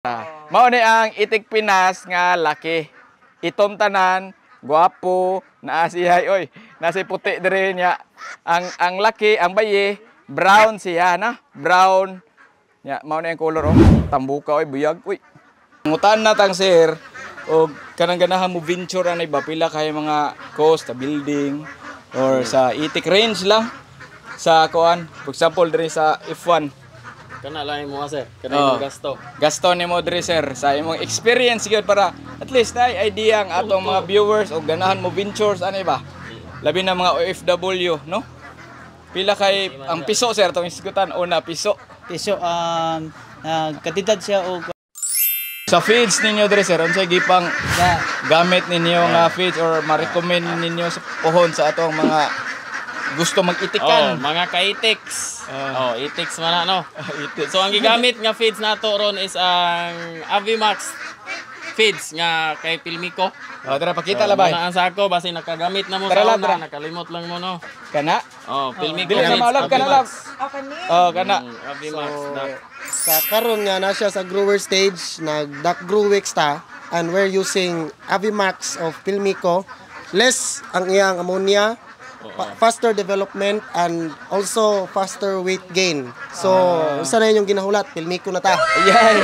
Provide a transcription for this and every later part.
Mao ni ang itik Pinas nga laki. Itom tanan, guwapo, naa siya oy. Nasi puti dire niya. Ang laki, ang bayi, brown siya na. Brown. Ya, mao ni ang color oh. Tambuka oy, buyag oy. Ngutan na tang sir og kanang ganahan mo venture anay ba pila kay mga coast sa building or sa itik range lang sa kuan. For example dire sa F1. Kana lang mo sir, kana imong gasto. Gasto nimo diri sir sa imong experience gyud para at least ay idea ang atong mga viewers og ganahan mo ventures ani ba. Labi na mga OFW, no? Pila kay ang piso sir tong isgutan una piso. Piso kadidad siya og Sa feeds ninyo diri sir unsay gipang gamit ninyo nga feeds or ma-recommend ninyo sa pohon sa atong mga gusto mag-itikan. Mga ka-itiks. Itiks man no. So ang gigamit nga feeds nato ron is ang Avimax feeds nga kay Pilmico. Tara pakita labay. Ang sako basi nakagamit na mo sa una, nakalimot lang mo no. Kana? Pilmico. Dili na maalab kana lang. Kana. Avimax. Sa karon nga na siya sa grower stage, nag-duck grow weeks ta, and we're using Avimax of Pilmico. Less ang iyang ammonia, faster development, and also faster weight gain. So, isa na yung ginahulat, Pilmico na ta. Yan.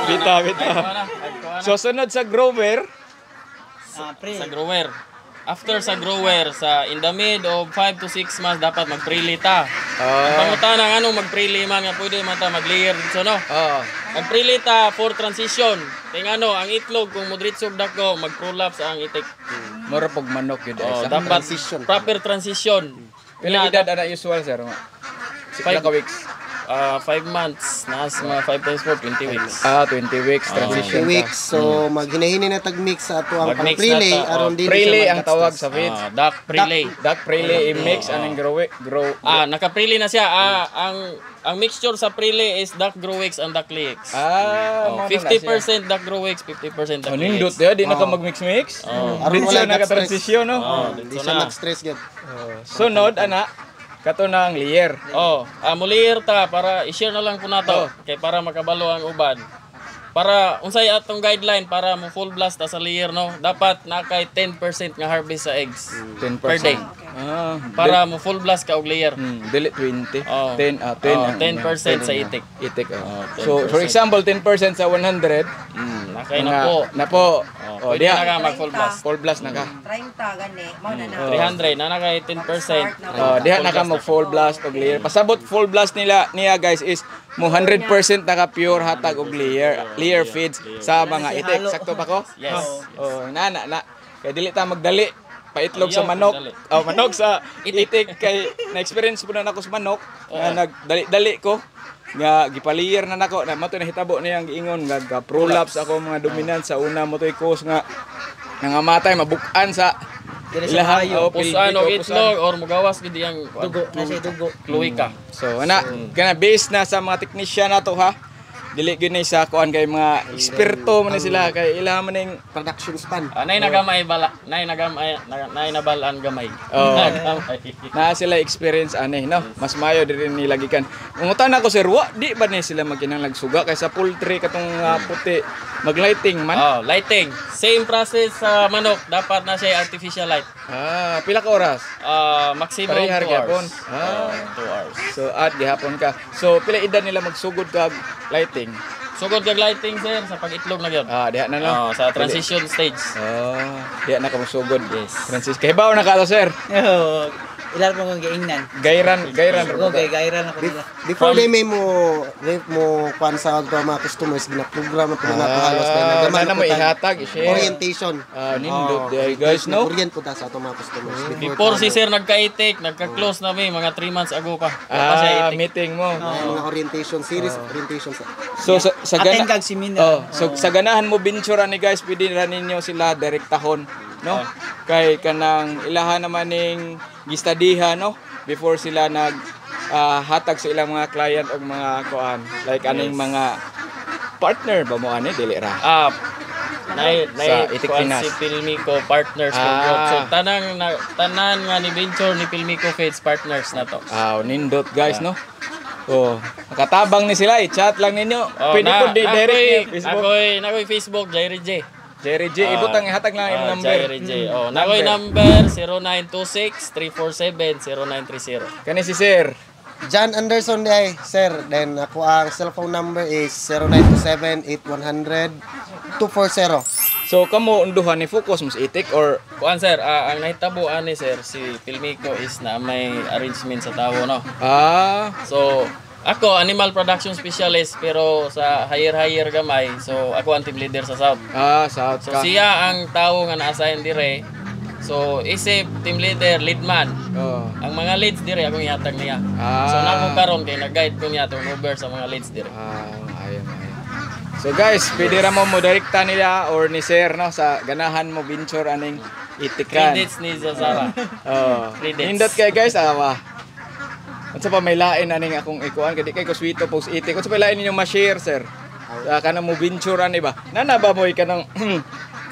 Bita. So sunod sa grower. Sa grower. After sa grower, in the mid of 5 to 6 months dapat mag-preli ta. Ang pangutana anong mag-preli man nga pwede man ta mag-layer dito no. Mag-preli ta for transition. Kay ano ang itlog kung modritsog dako mag-prolapse ang itik. Mura pog manok gyud sa dapat proper transition. Pila edad ana usual sir? Pila ka weeks? 5 months, naas mga 5 times 4, 20 weeks. 20 weeks transition. 20 weeks. So, maghinahinay na tag-mix sa ato ang pang-prelay. Aron din Prelay ang tawag sa feeds. Duck prelay. Duck prelay i-mix anong grow. Naka-prelay na siya. Ang mixture sa prelay is duck growix and duck layix. 50% duck growix, 50% duck layix. Nindot di na ka mag-mix-mix. Din siya naka-transition no. Hindi siya nag-stress gyud. Sunod ana kato na ang layer. Mo-layer ta para i-share na lang po nato kay para makabalo ang uban. Para unsay atong guideline para mo full blast ta sa layer no, dapat na kay 10% nga harvest sa eggs 10% per day. Para mo full blast ka og layer. Dili 20. 10 10% sa itik. So for example 10% sa 100 nakay na po. Pwede na ka mag full blast. Full blast na ka. 30 gani mao na 300 na nakay 10%. Diha na ka mag full blast og layer. Pasabot full blast niya guys is mo 100% naka pure hatag og layer feeds sa mga itik. Sakto ba ko? Yes. Na. Kay dili ta magdali paitlog sa manok. Manok sa itik kay na-experience po na nako sa manok. Nagdali ko nga gipaliyer na nako na mato nahitabo niya ang giingon nga prolapse ako mga dominant sa una mo toy cause nga nangamatay mabuk-an sa ilahan pusan o itlog or mugawas gid yang dugo na siya dugo. Cloaca. So ana kana based na sa mga teknisyan nato ha. Dili gyud ni sa kuan kay mga eksperto man sila kay ila man ning Production span. Nay nagamay bala, nay nabalaan gamay. Na sila experience ani no. Mas mayo diri ni lagikan. Ungutan ako sir, di ba ni sila magkinahanglan suga kay sa poultry katong puti maglighting man? Lighting. Same process sa manok, dapat na siya artificial light. Pila ka oras? Maximum 2 Parehar gyapon. hours. 2 hours. So at gihapon ka. So pila edad nila magsugod kag lighting? Sugod kag lighting sir sa pag-itlog na gyud. Diha na no. Sa transition stage. Diha na ka masugod. Yes. Francis, kay bawo na ka to sir. Ilan mo kong giingnan. Gayran. Okay, gayran ako nila. Before they may mo kuan sa mga customers gina-program po na halos na nagaman na mo ihatag i-share. Orientation. Nindot di guys no. Orient po ta sa atong mga customers. Before si sir nagka-itik, nagka-close na mi mga 3 months ago pa. Meeting mo. Mga orientation series, orientation sa. So sa Aten kag seminar. So sa ganahan mo venture ni guys, pwede ra ninyo sila direktahon, no? Kay kanang ilahan naman ning gistadiha no before sila nag hatag sa ilang mga client og mga kuan like aning mga partner ba mo ani dili ra. Nay Itik kuan Pinas. si Pilmico partners from group. So tanan nga ni venture ni Pilmico Feeds partners na to. Nindot guys no. Oh, nakatabang ni sila, i-chat lang ninyo. Oh, Pwede po di direct niyo, Facebook. Nakoy Facebook, Jerry J. Jerry J, ibutang ihatag lang yung number. Jerry J. Oh, nakoy number 0926-347-0930. Kani si Sir. John Anderson di sir. Then ako ang cellphone number is 0927-8100-240. So kamo unduhan ni focus mo sa itik or Kuan sir, ang nahitabo ani sir si Pilmico is na may arrangement sa tawo no. So ako animal production specialist pero sa higher gamay. So ako ang team leader sa South. South So ka. siya ang tawo nga na-assign dire. So isip team leader, lead man. Oh. Ang mga leads dire akong ihatag niya. So nako karon kay nag-guide ko niya turn over sa mga leads dire. Ayun. So guys, pwede ra mo direkta nila or ni Sir no sa ganahan mo venture aning itikan. Credits ni Zazara. Credits. Nindot kay guys awa. Unsa pa may lain aning akong ikuan kay di kay ko sweeto post itik. Unsa pa lain ninyong ma-share Sir? Kanang mo venture ani ba? Nana ba mo kanang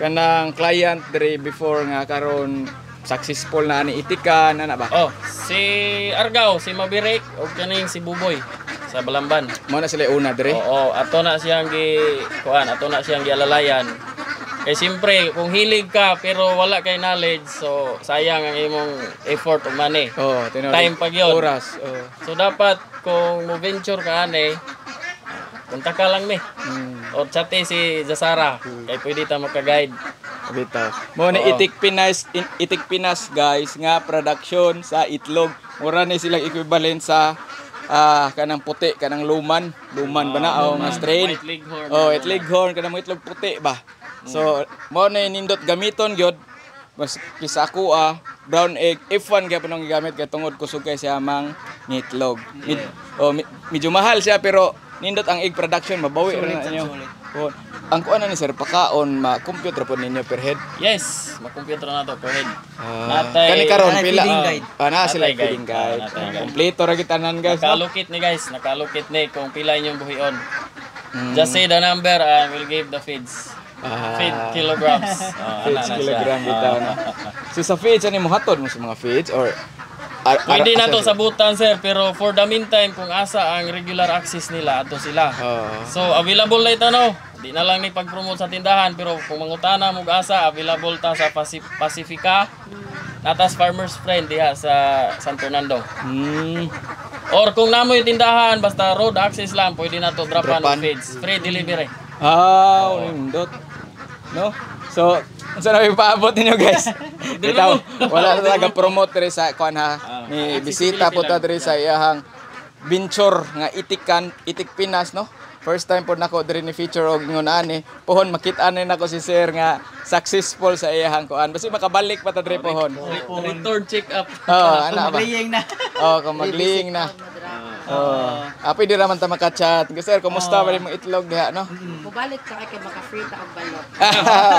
kanang client dire before nga karon successful na ani itikan nana ba? Oh, si Argao, si Mabirek o kaning si Buboy sa Balamban. Mo na sila una dire. Oo, ato na siyang ato na siyang gialalayan. Kay siyempre, kung hilig ka pero wala kay knowledge, so sayang ang imong effort o money. Time pag yun. Oras. So dapat kung mo venture ka ani, punta ka lang ni. O chate si Zasara, kay pwede ta maka-guide. Bitaw. Mo na Itik Pinas guys nga production sa itlog. Mura ni silang equivalent sa kanang puti, kanang luman ba na nga strain. White Leghorn. White Leghorn kanang mo itlog puti ba. So mo na nindot gamiton gyud. Mas kisa ako brown egg F1 gyud panong gigamit kay tungod kusog kay siya mang ngitlog. Medyo mahal siya pero nindot ang egg production mabawi ra na inyo. Ang kuan ni Sir pakaon ma-compute ra po ninyo per head. Yes, ma-computer na to per head. Kani karon Natay pila. feeding guide. Na sila Natay feeding guide. natay guide. Kompleto ra gitanan guys. Nakalukit ni guys, nakalukit ni kung pila inyong buhion. Just say the number and we'll give the feeds. Feed kilograms. Feeds kilogram bitaw na. So sa feeds ani mo hatod mo sa mga feeds or Pwede na to sabutan sir, pero for the meantime kung asa ang regular access nila ato sila. So available na ito no. Di na lang ni pag-promote sa tindahan pero kung mangutana mo asa available ta sa Pacifica. Natas Farmers Friend diha sa San Fernando. Or kung namoy tindahan basta road access lang pwede na to dropan ng feeds. Free delivery. Nindot. No? So, unsa na ipaabot ninyo guys? Bitaw, wala na talaga promote diri sa kuan ha. Ni bisita po ta diri sa iyahang venture nga Itik Pinas no. First time po nako diri ni feature og ingon ani. Pohon makita ni nako si Sir nga successful sa iyahang kuan. Basi makabalik pa ta diri pohon. Return check up. Ana ba? Magliyeng na. Kung magliyeng na. Pwede raman ta makachat. Sir, kumusta ba yung itlog diha no? Mubalik ka kay maka-free ta og balot.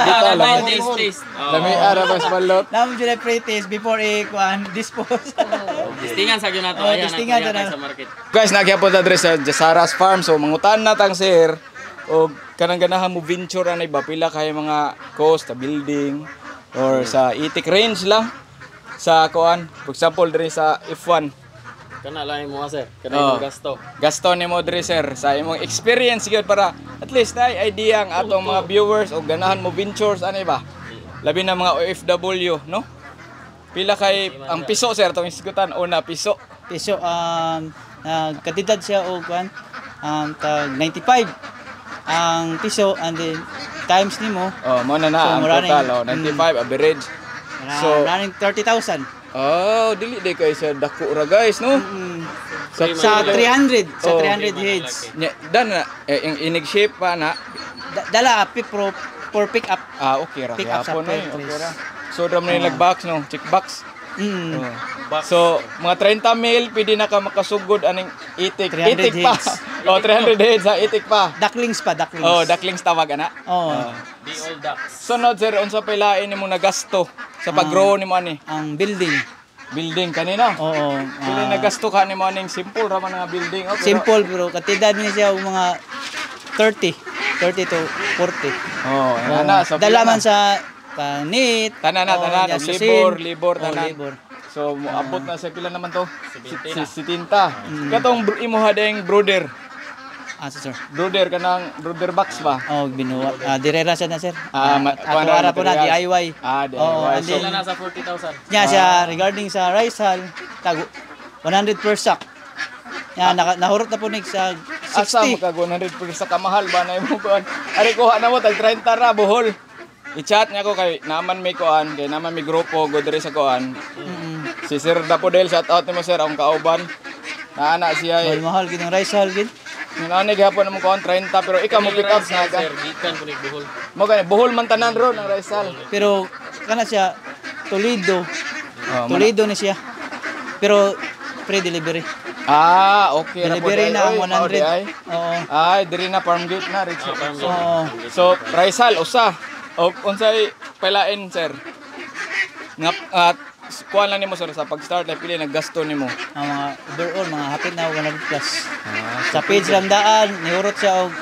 Bitaw lang. Taste. Lami ara mas balot. Namo jud pre-taste before dispose. Distingan sa gyud nato Oh, ayan distingan ang na. sa market. Guys, nagyapon ta diri sa Jasara's Farm. So mangutan na tang Sir og kanang ganahan mo venture anay ba pila kay mga cost sa building or sa itik range lang sa kuan. For example diri sa F1. Kana lang mo sir. Kana yung gasto. Gasto nimo diri Sir sa imong experience gyud para at least ay idea ang atong mga viewers og ganahan mo ventures anay ba. Labi na mga OFW, no? Pila kay ang piso Sir tong isgutan una piso. Piso katidad siya og kuan tag 95 ang piso and then times nimo Mo na So, ang maraming- total 95 average. So- running 30,000 Dili day kay sa dako ra guys, no? sa 300 sa Oh. 300 heads. Dan na yung inig shape pa na. Dala pro for pick up. Okay ra. Pick up sa Yapon na price. okay ra. So drum na yung box no, check box. Mm. So mga 30 mil pwede na ka makasugod aning itik. 300 Itik pa. heads. 300 heads sa itik pa. Ducklings pa, ducklings. Ducklings tawag ana. The old ducks. Sunod sir, unsa pa ilain nimo nagasto sa pag-grow nimo ani? Ang building. Building kanina. Oo. Pila nagasto ka nimo aning simple ra man nga building. Pero- Simple pero katidad niya siya og mga 30 to 40. Ana so Dala man sa panit. tanan na o tanan gastusin. libor O, tanan. libor. So So moabot na sa pila naman to? 70 na. Si Tinta. Katong imuha ding brother. Sir. Brother kanang brother box ba? Oh, binuwa. Direra siya na, sir. Kuha Ato ara po na materials. DIY. DIY. Oo, and So, then, Sila nasa 40,000. nya siya regarding sa rice hull, tag 100 per sack. Nya nahurot na po nig sa asa 60. maka 100 per sa kamahal ba na imo kuan? Ari kuha na mo tag 30 ra buhol. I-chat niya ko kay naman may kuan, kay naman may grupo go diri sa kuan. Si Sir Dapodel, shout out nimo sir ang kauban. Naana siya. Mahal gid ang rice hull gid. Nani gihapon mo kuan 30 pero ikaw mo pick up na ka. Sir, gikan po ni Bohol. Mo gani buhol man tanan ro ng Rizal. Pero kana siya Toledo. Oh, Toledo ni siya. Pero free delivery. Okay ra po Delivery dai. na ang Oy, mao di 100. ay. Oo. Ay, diri na farm gate na rich. Oo. So, Rizal usa. O unsay pailain sir? Nga kuan lang nimo sir sa pag-start na pili naggasto nimo. Ang mga overall mga hapit na 100 plus. Sa page lang daan nihurot siya og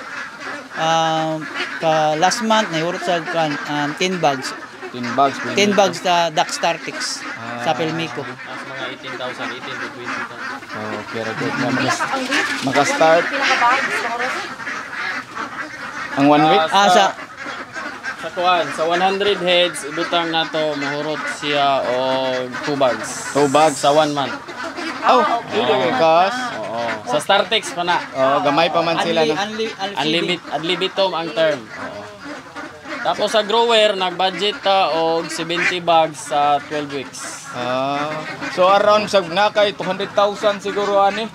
ka last month nihurot siya og 10 bags. 10 bags. 10 bags sa Duck Startix sa Pelmico. Nasa mga 18,000, 18 to 20,000. Okay ra good na maka-start ang 1 week. Sa kuan, sa 100 heads, ibutang nato mahurot siya og 2 bags. 2 bags Sa 1 month. Oh, dili kay kas. Oo. Sa Startex pa na. Oh, gamay pa man sila no. Unlimited ang term. Oo. Tapos sa grower, nag-budget ta og 70 bags sa 12 weeks. So around sa nakay 200,000 siguro ani.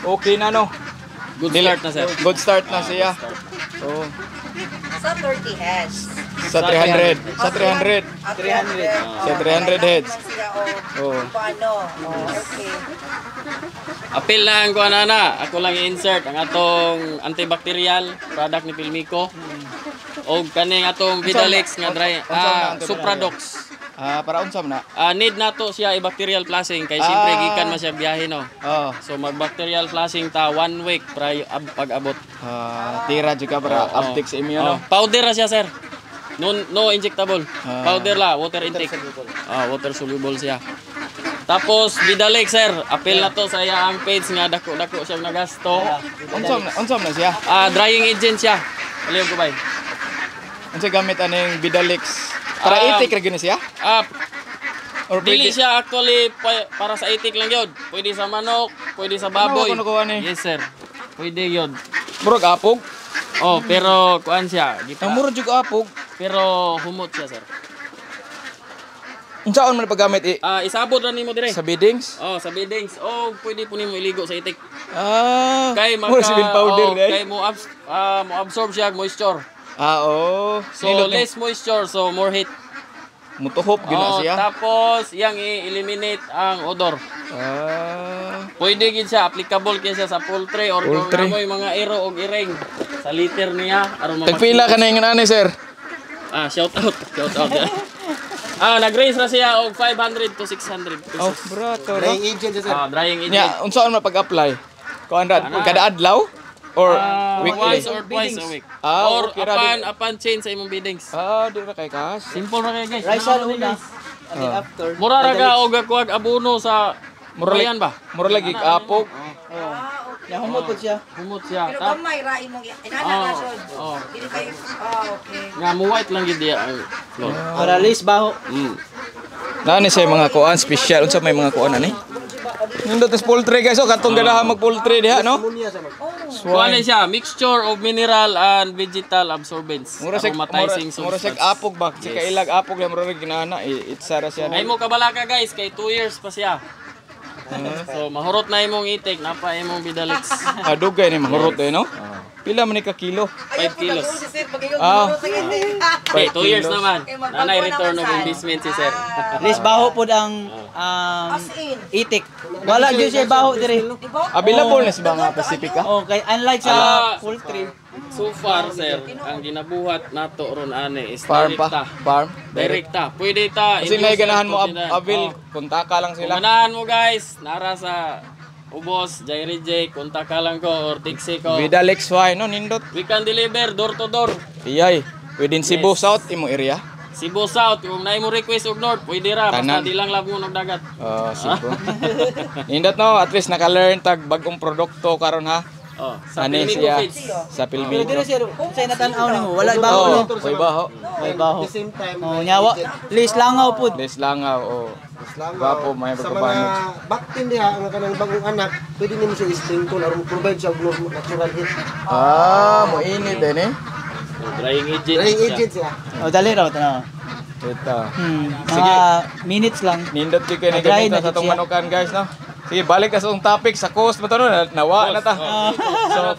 Okay na no. Good start na sir. Good start na siya. Oh, Sa 30 heads. sa 300. Sa 300. 300. Sa 300 heads. Oh. Paano? Okay. Apil lang ko na. Ako lang i-insert ang atong antibacterial product ni Pelmico. O kaning atong Vidalex nga dry Supradox. Para unsam na. Need nato siya i-bacterial flushing kay siyempre gikan man siya biyahe no. Oh. So mag-bacterial flushing ta 1 week pag-abot. Tira juga para uptick sa inyo no. Powder ra siya sir. No injectable. Powder la, water intake. Water soluble siya. Tapos Vidalex sir, apil na to sa iya ang page nga dako-dako siyang nagasto. Unsam na siya. Drying agent siya. Aliw ko bay. Unsa gamit aning Vidalex? Para itik ra gini siya? Or Dili siya actually para sa itik lang yun. Pwede sa manok, pwede sa baboy. Ano kuha ni? Yes sir. Pwede yun. Murag apog. Pero kuan siya. Ang murag jud apog. Pero humot siya sir. Unsaon man paggamit Isabot ra nimo dire. sa biddings? Sa beddings. Pwede po nimo iligo sa itik. Kay murag cement powder kay mo absorb siya og moisture. So Nilot less moisture so more heat. mutuhop gina siya. Tapos yang i-eliminate ang odor. Pwede gid siya applicable kay siya sa poultry or kung Poultry. amoy mga iro og iring sa liter niya aron Tagpila ka na yung ani sir. shout out. Nag-raise na siya og 500 to 600 pesos. Brato. Drying agent sir. Drying agent. Nya, unsaon man pag-apply? Kuan ra kada adlaw or weekly? Once or twice a week. Or Okay ra, upon change sa imong biddings. di ra kay kas. Simple ra kay guys. Rice hull una. And then after. Mura ra ka og kuwag abono sa murayan ba? Mura lagi apog. Ya humot po siya. Humot siya. Pero gamay ra imong inana na sod. Dili kayo. Okay. Nga mo white lang gid diya ang floor. Para least baho. Nani say mga kuan special unsa may mga kuan ani? Nindot is poultry guys, katong ganahan mag poultry diha no? Kuan siya, mixture of mineral and vegetal absorbents. Mura sig Aromatizing mura sig substance. apog ba? Si kailag apog lang mura ginana itsara siya. Ay mo kabala ka guys, kay 2 years pa siya. So mahurot na imong itik, napa imong Vidalex. Dugay ni mahurot no? Pila man ni ka kilo? 5 kilos. Si sir pag ikaw Ah. sa gindi. Okay, 2 years naman. Nanay return of investment si sir. Least baho po ang As in. itik. Wala gyud siya baho dire. Diba? Available na sa mga Pacifica. Okay, unlike sa poultry. So far sir, ang ginabuhat nato ron ane is Farm direkta. pa. Farm. Direkta. Pwede ta. Kasi may ganahan mo induce avail, punta ka lang sila. Ganahan mo guys, nara sa Ubos, Jairi J, kontak ka lang ko or tiksi ko. Vidalex why no nindot. We can deliver door to door. Iyay, within Cebu South imo area. Cebu South, kung na mo request og North, pwede ra, basta Tanan. di lang labon og dagat. Oh, Cebu. Indot no, at least naka-learn tag bagong produkto karon ha. Oh, sa Ani Pilmico siya Feeds. sa Pero Pilmico. dili siya sa natanaw nimo, wala baho Oh, no. koy baho. May baho. At the same time, Oh, nyawa. Lis langaw pud. Des langaw oh. Langaw. Gwapo, may Sa pagkabanog. mga baktin diha ang kanang bagong anak, pwede nimo siya i-sprinkle aron provide siya og natural heat. Ah, mo init din eh. Drying agent. Drying siya. agent siya. Oh, dali raw tanaw. Ito. Mga minutes lang. Nindot di kayo Nag-dry nagamit na sa itong siya. manukan guys no. Sige, balik ka sa itong topic sa coast mo to no. Nawa na ta. So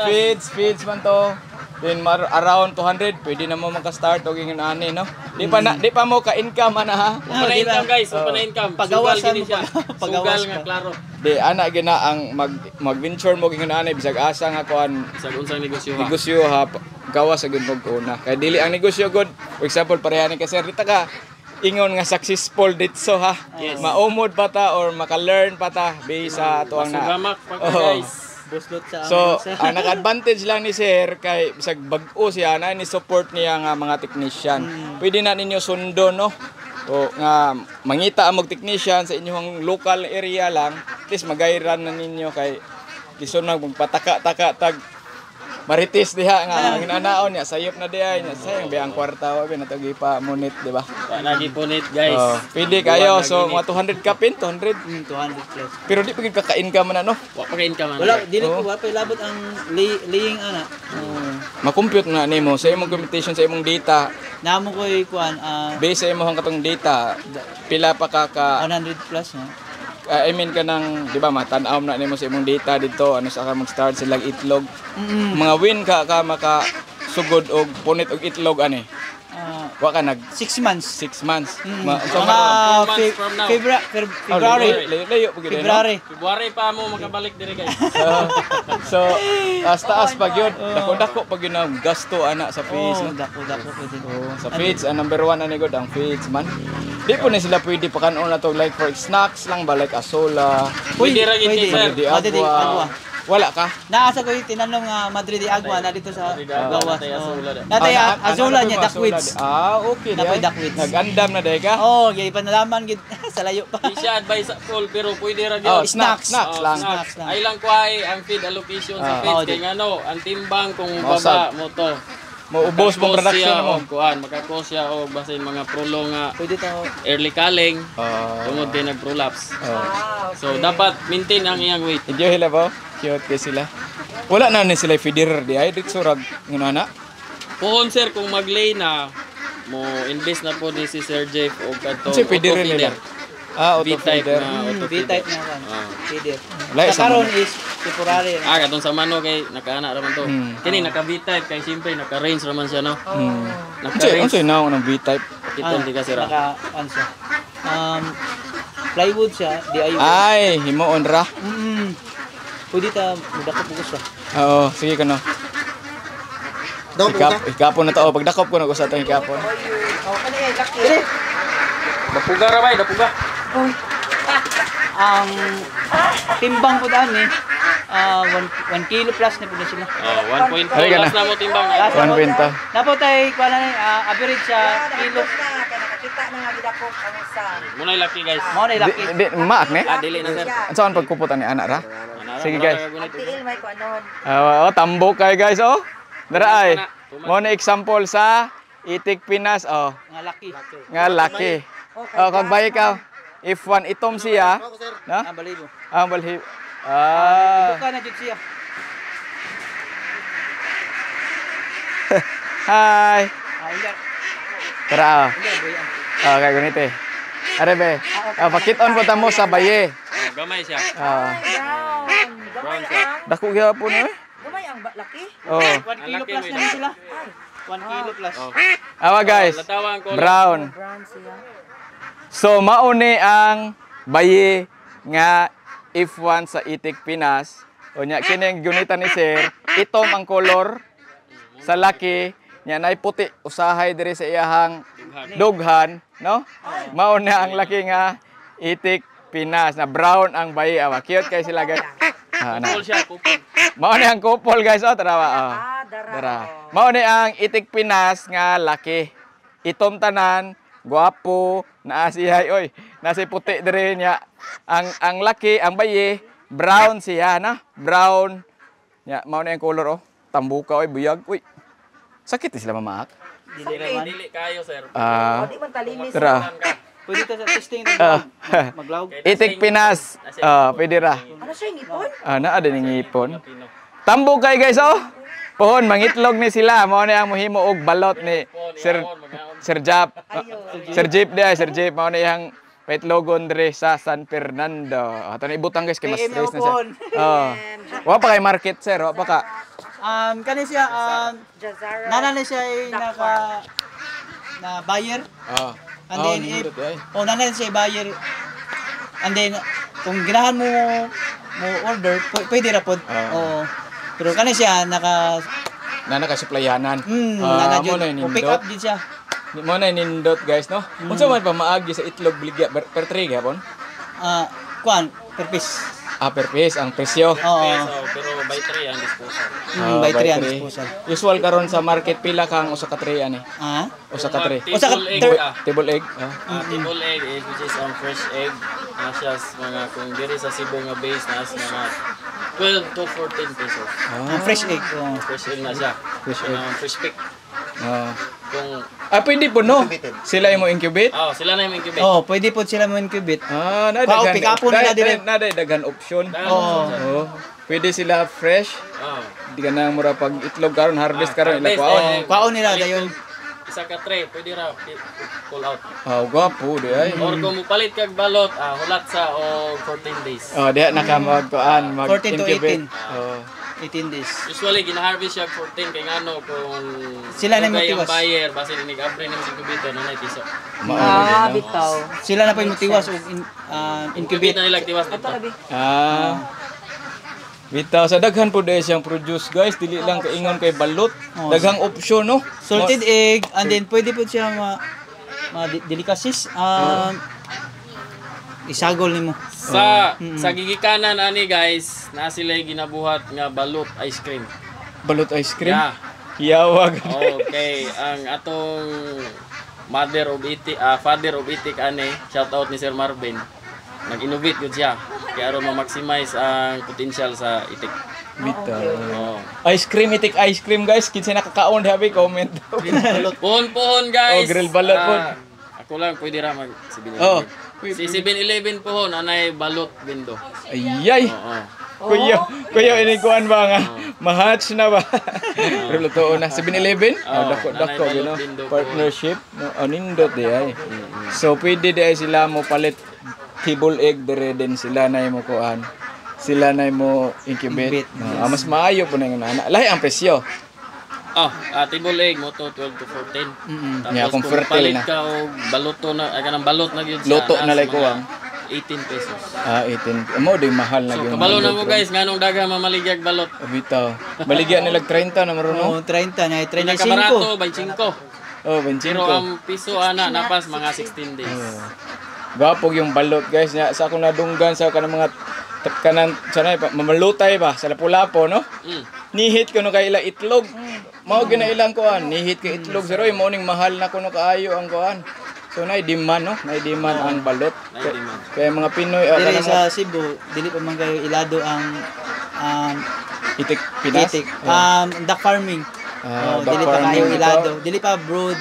feeds man to. Then around 200 pwede na mo maka-start og ingin ani no. Di pa mo ka-income ana ha. Upa na income guys, upa na income. Pagawasan Sugal gini mo siya. pagawas Sugal nga ka. klaro. Di ana gina ang mag-venture mo ingin ani bisag asa nga kuan Sa unsang negosyo ha. negosyo ha gawas sa gud mo una. Kay dili ang negosyo good. For example pareha ni ka sir dita ka ingon nga successful ditso ha. Yes. Maumod pa ta or maka-learn pa ta based sa tuang na. Sugamak pa ka Oo. guys. Buslot sa So, amin. ang naka-advantage lang ni Sir kay bisag bag-o siya na ni support niya nga mga technician. Pwede na ninyo sundo no. O nga mangita ang mga technician sa inyong local area lang, at least magayran na ninyo kay lison magpataka-taka tag maritis diha nga ang inanaon niya sayop na diha niya sayang biya ang kwarta wa na tagi pa munit di ba? Wa lagi punit guys. Oh, pwede kayo so mga 200 kapin 200 200 plus. pero di pagid kaka-income man ano. Wa pa ka income Wala ana. dili ko wa pa labot ang laying ana. Ma-compute na nimo sa imong computation sa imong data Namo koy kuan base sa imong katong data pila pa ka 100 plus no. I mean ka ng di ba matanaw na nimo sa imong data dito ano sa ka mag-start silang itlog mga win ka maka sugod og punit og itlog ani wa ka nag 6 months. 6 months So, so mga 4 months from now. February. layo pag yun no? February. February pa mo makabalik dire guys. So taas pag yun dako pag yun ang gasto ana sa fees Oh, no? dako pwede. Sa feeds ang number 1 ani god ang feeds man di po na sila pwede pakanon na to like for snacks lang ba like asola Pwede ra gid sir. Madrid Madrid Agua. Agua. Wala ka? Naasa ko yung tinanong nga Madrid de Agua na dito sa Agua, gawas. natay Azula da. Natay Azula niya Asola Duckweeds. di- Ah, okay. Napay di ay. Duckweeds. Nag-andam na dahi ka? Oh, gay panalaman gid sa layo pa. Di siya advice full pero pwede ra Oh, gyud. snacks Oh, lang. snacks lang. Ay lang kuhay ang feed allocation sa Ah. feed Oh, kay ngano ang timbang kung Mausag. baba mo to. Maubos mong production mo. Kuan, makakos siya og basin mga prolong nga Pwede ta early calling Oh. tungod kay nag-prolapse. Oh. So dapat maintain ang iyang weight. Medyo hila po. Cute kay sila. Wala na ni sila feeder di ay dito surag ngano na. Puhon sir kung mag-lay na mo invest na po ni si Sir Jeff og kadto. Kasi feeder nila. Ah, auto B-type feeder. na auto B-type feeder. na kan. Ah. Pwede. Wala, Sa karon is temporary. Ah, katong sa mano kay nakaana raman to. Hmm. Kini naka B-type kay siyempre naka-range raman siya no. Unsa unsa na ng B-type? Kiton di ka sira. Naka ano siya. Plywood siya, DIY. Ay, himuon ra. Pwede ta mudakop bugas ra. Oo, sige ka no. Daw po ka. Ikapon na to. Pagdakop ko na ko sa itong ikapon. Oh, ano yan, laki. Dapuga ra bay, dapuga. Ang timbang po daan 1 kilo plus na po na sila. Oh, 1.4 Halika na. last na mo timbang. Last na One po. kwenta. Napo tayo, kuha na average sa kilo. Nakakita na nga gid ako ang sa. Munay laki guys. Mo na laki. Di maak ne? Ah, dili na sir. Saan pagkuputan ni anak ra? Sige, guys. Tiil may ko anon. Tambok kayo guys oh. Dara ay. Mo na example sa Itik Pinas oh. Nga laki. Nga laki. Oh, kag bayi ka. If one itom siya, no? Ah, balibo. Ang balhi. Ah. Buka na jud siya. Hi. Ila. Tara. oh. Ila boy. Oh, kay ganito eh. Are be. Pakit-on po tamo sa baye. Oh, gamay siya. Ah. Brown. Gamay ang. Dako gyapon eh. Gamay ang laki. Oh. 1 kilo laki, plus may na laki. sila. 1 kilo plus. Awa guys. Latawang ko. Brown. Brown siya. So mauni ang bayi nga if1 sa Itik Pinas. O nya kini ang gunitan ni sir, itom ang kolor sa laki nya nay puti usahay diri sa iyahang dughan, no? Mao na ang laki nga Itik Pinas na brown ang bayi. Awa cute kay sila guys. Ah, na. Kupol siya, kupol. Mao ni ang couple guys, oh tara ba. Ah, dara. Dara. Mao ni ang Itik Pinas nga laki. Itom tanan, guwapo, naasihay oy. Nasi puti dire niya. Ang laki, ang bayi, brown siya na. Brown. Ya, mao na yung color oh. Tambuka oy, buyag. Uy. Sakit sila mamaak. Dili kayo, sir. Ah, Di man talinis. tara. Pwede ta sa testing maglawg. Itik Pinas. Pwede ra. Ano siya, ngipon? Naa din ng ipon. Tambok kay guys oh. Pohon mangitlog ni sila. Mao na ang mohimo og balot ni Sir Jap. Sir Jeep dia, Sir Jeep mao na yang paitlogon dire sa San Fernando. Ato na ibutang guys kay mas stress na siya. Wa pa kay market sir, wa pa ka. Kani siya Jazara. nana na siya ay na buyer. And then if nana siya buyer. And then kung ginahan mo order, pwede ra pod. Oo. Pero kani siya Na naka-supplyanan. nana mo jud. na Pick up nindot. din siya. Mo na nindot guys no. Unsa man pa maagi sa itlog biligya per tray gyapon? Kuan per piece. Per piece ang presyo. Oo. Pero by 3 ang disposal. By by 3 ang tray. disposal. Usual karon sa market pila kang usa ka tray ani? Usa ka tray. Usa ka Table egg. Table egg is which is ang fresh egg. Asya mga kung diri sa Cebu nga base na as mga 12 to 14 pesos. fresh egg. Fresh egg na siya. Fresh egg. Fresh pick. Kung Pwede po no. Sila imo incubate. sila na yung incubate. Pwede po sila mo incubate. Daghan. pick up po nila dire. Daghan option. Oo. Pwede sila fresh. Di ka na mura pag itlog karon harvest karon ila kwaon. Kwaon nila dayon. Isa ka tray, pwede ra pull out. Gwapo di ay. Or kung mupalit kag balot, hulat sa o 14 days. Diha na ka mag-kuan, 14 to mag-incubate. 18 days. Usually gina-harvest siya 14 kay ngano kung Sila na dugay ang motiwas. buyer basi nig-abre ng incubator na piso. Bitaw. Sila na pa yung motiwas og Incubate incubate. na nila tiwas dito. Bitaw sa daghan po dahil siyang produce guys, dili lang kaingon kay balot. Daghang option no. Salted egg and then pwede po siya delicacies. Isagol nimo. Sa gigikanan ani guys, na sila ginabuhat nga balot ice cream. Balot ice cream. Yeah. Yawag. Okay, ang atong father of itik ani, shout out ni Sir Marvin. Nag-innovate gud siya kaya aron ma-maximize ang potential sa itik. Bitaw. Ice cream, itik ice cream guys. Kinsa nakakaon habi comment. Pohon guys. Grill balot po. Ako lang pwede ra mag 7-Eleven. Si 7-Eleven pohon anay balot bindo. Ayay. Kuya ini kuan ba nga? Mahatch na ba? Pero luto na 7-Eleven. Dako you know. Partnership no nindot di ay. So pwede di ay sila mo palit table egg dire din sila na mo kuan. Sila na mo incubate. Mas maayo po na yung nana. Lahi ang presyo. Table egg mo to 12 to 14. Tapos Yeah, kung kung fertile palit na. ka og baluto na kanang balot na gyud Luto na like kuwang. 18 pesos. 18. Mo di mahal na So gyud. kabalo na mo guys nganong daga mamaligyag balot. Bitaw. Baligya nila 30 na maruno. 30 na 35. Pinakabarato 25. Pero 25. ang piso ana napas mga 16 days. Gwapo yung balot guys. Sa akong nadunggan sa kanang mga kanang sanay pa mamalutay ba sa lapu-lapo no? Nihit kuno kay ila itlog. Mao gina ilang kuan, nihit kay itlog sir oy morning mahal na kuno kaayo ang kuan. So nay demand no, nay demand ang balot. Kaya mga Pinoy Dili sa Cebu, dili pa man kayo ilado ang itik Pinas. itik. Duck farming. Dili pa kayo ilado, dili pa brood.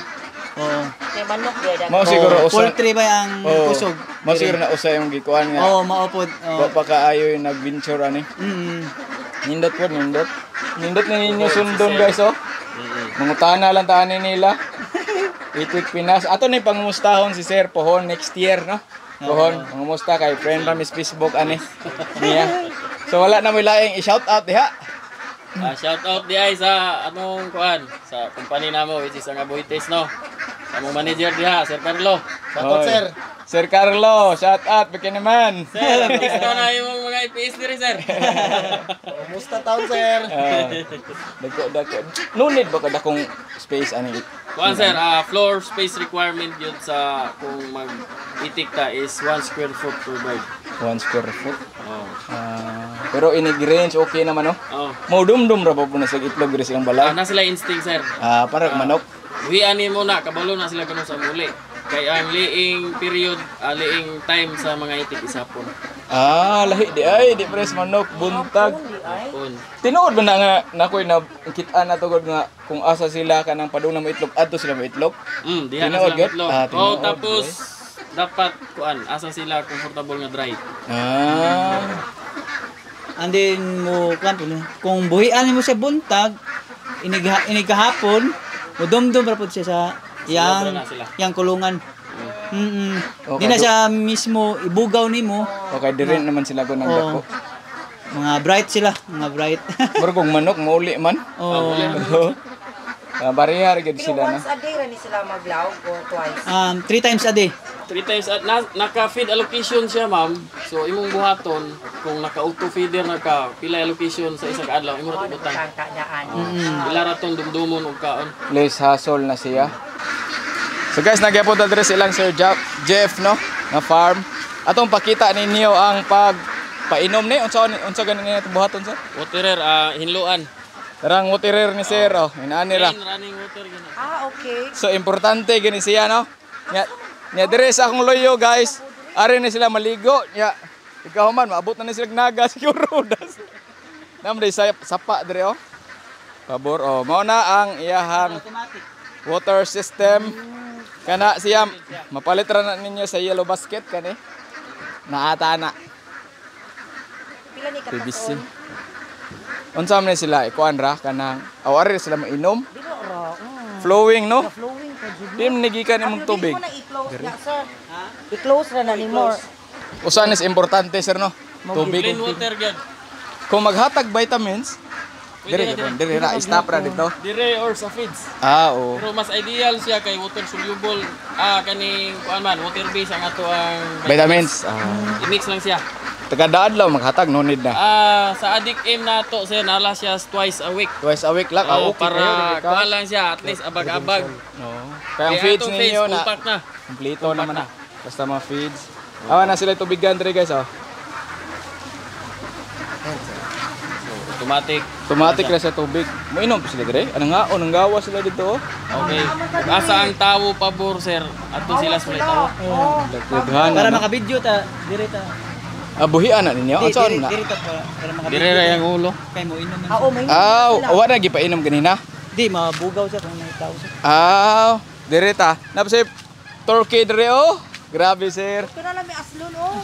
Kay manok gyud. Mao siguro usa. Poultry ba ang kusog? Mao siguro na usa yung gikuan nga. maupod. Wa pa kaayo yung nag-venture ani. Nindot po, nindot. Nindot na ninyo sundon guys oh. Mangutana lang taanin nila. Itik Pinas. Ato na yung pangumustahon si Sir Pohon next year no. Pohon, mangumusta kay friend na Miss Facebook ani. Niya. So wala na mo laing i-shout out diha. Shout out di ay sa anong kuan sa company namo which is ang Aboites no. Sa mong manager diha, Sir Carlo. Shout out, sir. Sir Carlo, shout out bigyan naman. Sir, gusto na yung mga IPS diri sir. Kumusta taon, sir? Dako. No need ba kada kung space ani? Kuan sir, floor space requirement yun sa kung mag-itik ta is 1 square foot per bird. 1 square foot. Pero inig-range okay naman no? Mo dumdum ra ba po na sa itlog diri silang bala? Na sila instinct sir. Para manok. Uwian mo na, kabalo na sila ganun sa muli. Kay ang liing period, liing time sa mga itik isapon. Lahi di ay, di pres manok, buntag. Hapon. Tinuod ba na nga nakoy na kita na tugod nga kung asa sila kanang padung na maitlog adto sila maitlog. Diha na Tinuod, sila gud? itlog. Tinuod, Tapos dapat asa sila comfortable nga dry. And then mo kung buhian mo siya buntag, inigahapon, mudumdum ra pud siya sa Sobra na sila. yang kulungan. Okay, Di na siya mismo ibugaw nimo. Okay, dire naman sila gon ng dako. Mga bright sila, mga bright. Murag og manok mauli man. Oh. Barihar gid Pero sila na. once a day rin sila maglaw or twice. 3 times a day. 3 times at naka-feed allocation siya, ma'am. So imong buhaton kung naka-auto feeder naka pila allocation sa isang adlaw imo ra ibutang. Kanyaan. Pila ra tong dumdumon og kaon. Less hassle na siya. So guys, nagyapon ta dire silang Sir Jeff no, na farm. Atong pakita ninyo ang pagpainom ni unsa ganin nga buhaton sir? Waterer hinluan. Tarang waterer ni sir oh, inaani ra. Running water gina. Okay. So importante gani siya no. Nya dire sa akong loyo guys. Ari na sila maligo nya. Ikaw man maabot na ni sila naga siguro das. Namday sapa dire oh. Pabor oh, mao na ang iyahang Automatic. water system. Kana siya mapalit ra na ninyo sa yellow basket kani. Naata na. Pila ni PVC. katakon? Unsa man sila ikuan ra kanang awari sila mainom. Dilo ra. Flowing no. Flowing ka jud. Di man nigikan imong tubig. Dili mo na i-close na sir. I-close ra na ni more. Usan is importante sir no. Tubig. Clean water gyud. Kung maghatag vitamins, dire ra stop ra dito. Dire or sa feeds. Oo. Pero mas ideal siya kay water soluble. Kaning kuan man water base ang ato ang Vitamins. i-mix lang siya. Taga adlaw maghatag no need na. Sa Addict M nato sir nala siya twice a week. Twice a week lang. Oh, Okay para kayo, kuha lang siya at least abag-abag. No. Kaya ang feeds atong ninyo na compact na. kompleto naman na. Basta mga feeds. Awa na sila tubigan dire guys oh. Automatic. Automatic na sa tubig. Moinom pa sila dire. Anong gawa sila dito oh. Okay. Asa ang tawo pabor sir. Ato sila sulay tawo. Daghan Para na. maka-video ta, dire ta. Buhian na ninyo. Ang saan na? Dire ta para maka-video. Dire ra yang ulo. Kay mo inom man. Oo, may Wala gipainom ganina. Di mabugaw siya kung naitaw siya. Dire ta. Napasay turkey dire oh. Grabe sir. Ito na lang may aslon oh.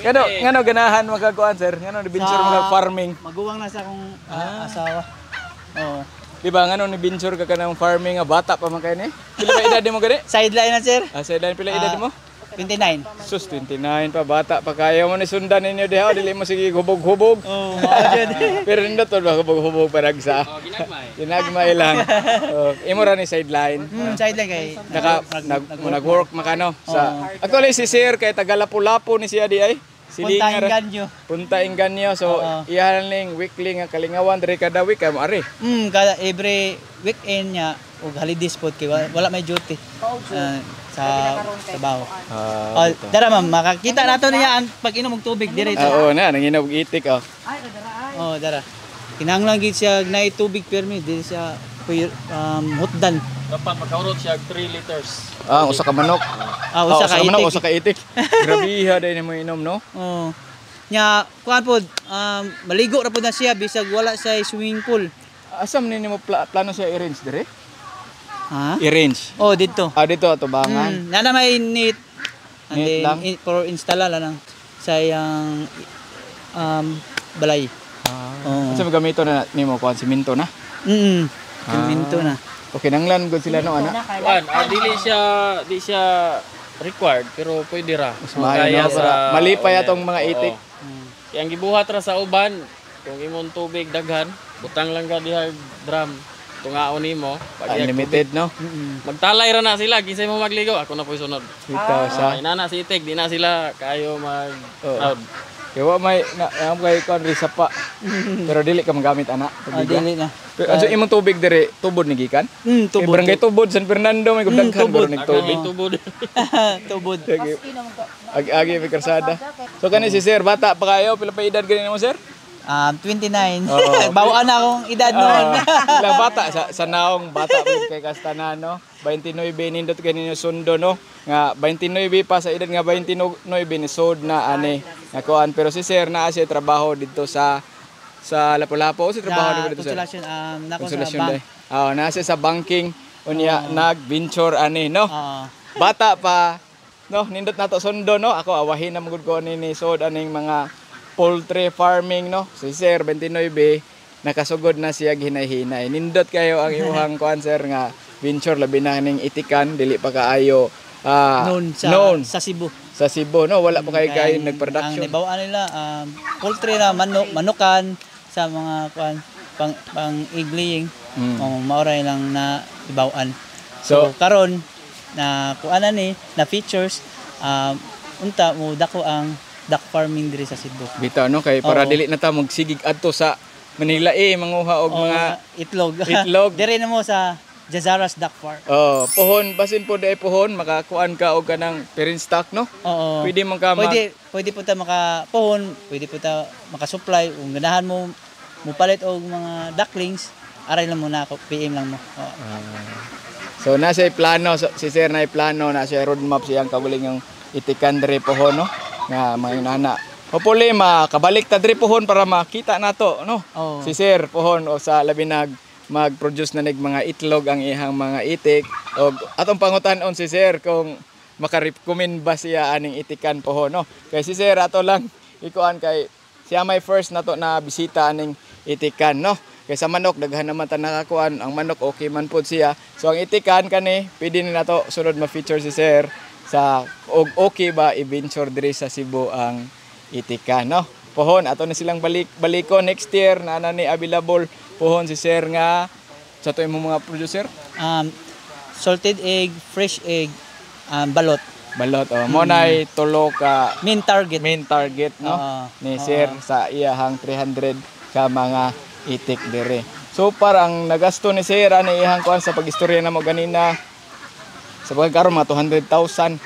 Ngano ganahan magkakuan sir? Ngano ni venture mag farming? Maguwang na sa akong asawa. Oo. Di ba ngano ni venture ka kanang farming nga bata pa man kay ni? Pila ka edad mo gani? Sideline na sir. Sa edad pila edad mo? 29. Sus 29 pa bata pa kaya mo ni sundan ninyo diha dili mo sige hubog-hubog. Oo, maajud. Pero nindot to ba hubog-hubog paragsa. Ginagmay. Ginagmay lang. Imo ra ni sideline. Sideline kay Nag-work makano sa actually si sir kay taga Lapu-Lapu ni siya di ay. Punta Inganyo. Punta Inganyo. So ihaling weekly nga kalingawan diri kada week kay mo ari. Kada every weekend niya ug holidays pod kay wala may duty. Sa trabaho. Dara ma'am, makakita nato niya ang pag-inom og tubig dire. Oo na, nanginog itik oh. Oh, dara. Kinahanglan gid siya na tubig permi dili siya hutdan. Dapat makaurot siya 3 liters. Usa ka manok. Usa ka manok, itik. usa ka itik. Grabiha dai mo inom no. Oh. Nya kuan pod maligo ra pod na siya bisag wala sa swimming pool. Asam ni mo plano siya i-range dire? Ha? I-range. Oh, dito. Dito tubangan. Nana may need. And Need then lang? for installa lang sa yang balay. Oh. Sa gamito na nimo kuan simento na. Siminto na. Okay nanglan gud sila no ana. Kuan, di siya required pero pwede ra. Kaya para malipay atong mga itik. Kaya ang gibuhat ra sa uban, kung imong tubig daghan, butang lang ka diha drum. Tungaon nimo, Unlimited no. magtalay ra na sila, kisay mo magligo, ako na po'y sunod. Ikaw sa. Inana si itik, di na sila kayo mag-crowd. Kaya wa may ang kay kuan ri sapa. Pero dili ka magamit ana. Dili na. Pero also imong tubig dire tubod ni gikan? Tubod. Barangay Tubod San Fernando may gudaghan tubod. pero nagtubig. Tubod. Tubod. Agi may karsada. So kani si sir bata pa kayo pila pa edad gani mo sir? 29. Oo. Bawaan na akong edad noon. Ilang bata sa naong bata pa kay Castana no. 29 nindot kaninyo sundo no. Nga 29 pa sa edad nga 29 ni sod na ani nga kuan pero si sir naa siya trabaho dito sa Lapu-Lapu si trabaho dito sa Consolation, nako sa Consolation bank. Day. Naa siya sa banking unya nag-venture ani no. Bata pa no nindot nato sundo no. Ako awahin na magud ko ni sod aning mga poultry farming no. Si Sir 29 nakasugod na siya hinay-hinay. Nindot kayo ang imuhang kuan sir nga venture labi na ning itikan dili pa kaayo Noon sa Cebu. Sa Cebu no wala pa kay Ang nagproduction. nibawaan nila poultry na manukan sa mga kuan pang egg-laying. Maoray lang na ibawaan. So karon na kuanan ni na features unta mo dako ang duck farming diri sa Cebu. Bitaw no kay para dili na ta magsigig adto sa Manila manguha og mga itlog. Diri na mo sa Jazaras Duck Farm. Pohon basin po dai pohon makakuan ka og kanang parent stock no. Oo. Pwede man ka pwede po ta makapohon, pwede po ta makasupply kung ganahan mo palit og mga ducklings, aray lang mo na ako PM lang mo. So nasa plano si sir na plano na siya roadmap siyang kabuling yung itikan diri pohon no nga mga inana. Hopefully makabalik ta diri pohon para makita nato no. Si sir pohon o sa labi mag-produce na mga itlog ang ihang mga itik og atong pangutan-on si sir kung maka-recommend ba siya aning itikan pohon no. Kay si sir ato lang ikuan kay siya may first nato na bisita aning itikan no. Kay sa manok daghan naman ta nakakuan ang manok okay man pud siya. So ang itikan kani pwede ni nato sunod ma-feature si sir sa og okay ba i-venture diri sa Cebu ang itikan no. Pohon ato na silang baliko next year na ni available pohon si sir nga sa to imong mga producer salted egg, fresh egg, balot mo nay tulo ka main target no ni sir sa iyahang 300 ka mga itik dire. So parang nagasto ni sir ani iyahang kuan sa pagistorya na mo ganina sa pagkaron mga 200,000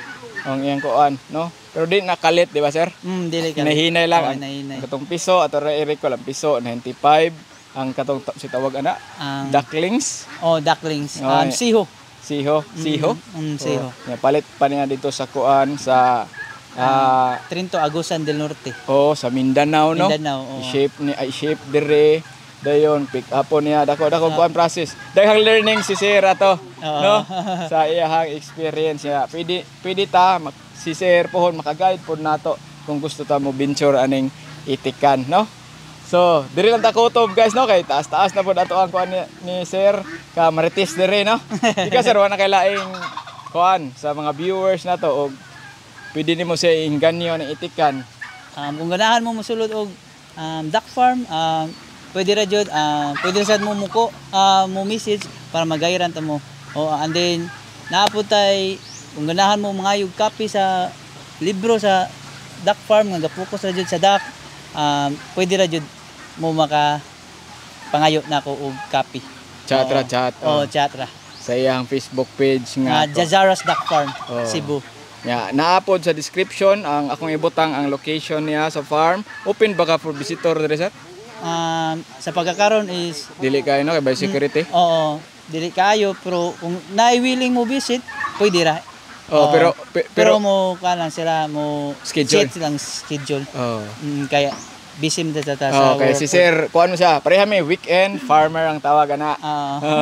ang iyang kuan no. Pero di nakalit di ba sir? Dili ka. Hinahinay lang hinahinay. katong piso ato ra i-recall ang piso 95 ang katong si tawag ana ducklings. Ducklings. Siho. Siho. Siho. Palit pa niya dito sa kuan sa Trinto Agusan del Norte. Sa Mindanao no. I-shape dire dayon pick up niya dako kuan process. Daghang learning si sir ato no sa iyang experience niya. Pwede ta si sir pohon maka-guide pod nato kung gusto ta mo venture aning itikan no. So, diri lang ta kutob guys no kay taas-taas na pod ato ang kuan ni sir ka marites dire no. Ika sir wala kay laing kuan sa mga viewers nato og pwede nimo siya inganyo ng itikan. Kung ganahan mo mosulod og duck farm, pwede ra jud pwede sad mo muko mo message para magayran ta mo. And then naapod tay kung ganahan mo mangayog copy sa libro sa duck farm nga gapokus ra jud sa duck, pwede ra jud mo maka pangayo nako og copy. Chat. Chat ra. Sa iyang Facebook page nga Jazaras Duck Farm, Cebu. Naapod sa description ang akong ibutang ang location niya sa farm. Open ba ka for visitor dire sir? Sa pagkakaroon is dili kayo no kay by security. Dili kayo pero kung willing mo visit, pwede ra. Pero mo kanan sila mo schedule. Set silang schedule. Kaya busy mo sa okay, si sir, kuan mo siya. Pareha may weekend farmer ang tawag na.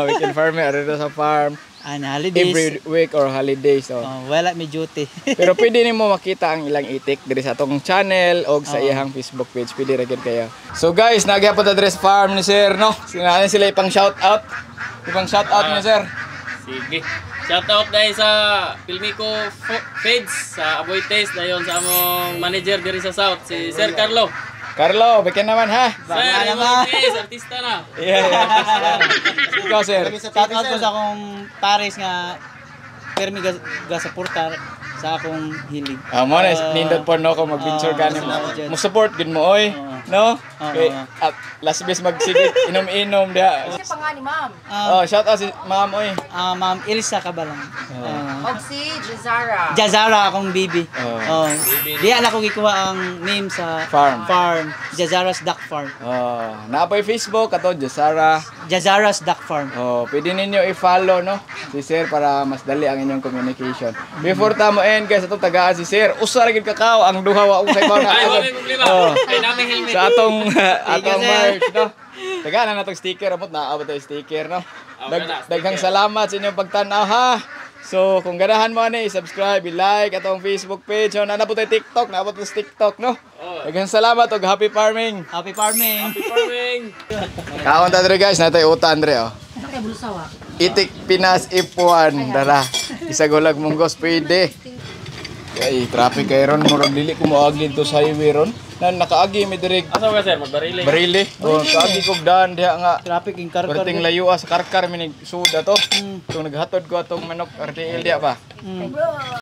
Weekend farmer dito sa farm. Holidays. Every week or holidays. Wala may duty. Pero pwede nimo makita ang ilang itik diri sa atong channel o sa iyang Facebook page. Pwede ra gyud kayo. So guys, nagyapon ta diri sa farm ni sir no. Sila ipang shout out. Ipang shout out ni sir. Sige. Shout out dahil sa Pilmico Feds sa Aboy Taste dayon sa among manager diri sa South si Sir Carlo. Carlo, bikin naman ha. Sir, artista na. Ikaw sir. Shout out ko sa akong pares nga permi ga suportar sa akong hilig. Mo na nindot po no kung mag-venture ka mo support gid mo oy. No? Oo. Okay. At last best magsigit inom-inom dia. Kasi pa nga ni ma'am. Oh, shout out si Ma'am oy. Ma'am Ilsa Kabalang. Og si Jazara. Jazara akong bibi. Oh. Diya na ko gikuha ang name sa Farm. Jazara's Duck Farm. Oh, naapay Facebook ato Jasara. Jazara's Duck Farm. Oh, pwede ninyo i-follow no si Sir para mas dali ang inyong communication. Before tamo end guys, atong tagaan si Sir. Usa ra gid kakao ang duha wa ko kay ba na. Ay, wala may problema. Oh. Kay namin helmet. Sa atong atong Sir. merch no. Tagaan na natong sticker amot na abot tayo sticker no. Daghang salamat sa inyong pagtan-aw ha. So, kung ganahan mo ni, subscribe, i-like atong Facebook page. So, naabot tayo TikTok, naabot tayo TikTok, no? Daghang salamat og happy farming. Happy farming. Farming. Kaon ta dre guys, natay uta Andre oh. Nakay bulsawa. Itik Pinas Ipuan, dara. Isagulag munggos pwede. Kay traffic kay ron murag dili ko moagi to sa highway ron. Na nakaagi mi direk Asa ka sir, magbarili. barili. Oh, kaagi kog daan diha nga. Traffic in Karkar. Perting layo sa karkar minig suda to. Kung naghatod ko atong manok RTL diha ba.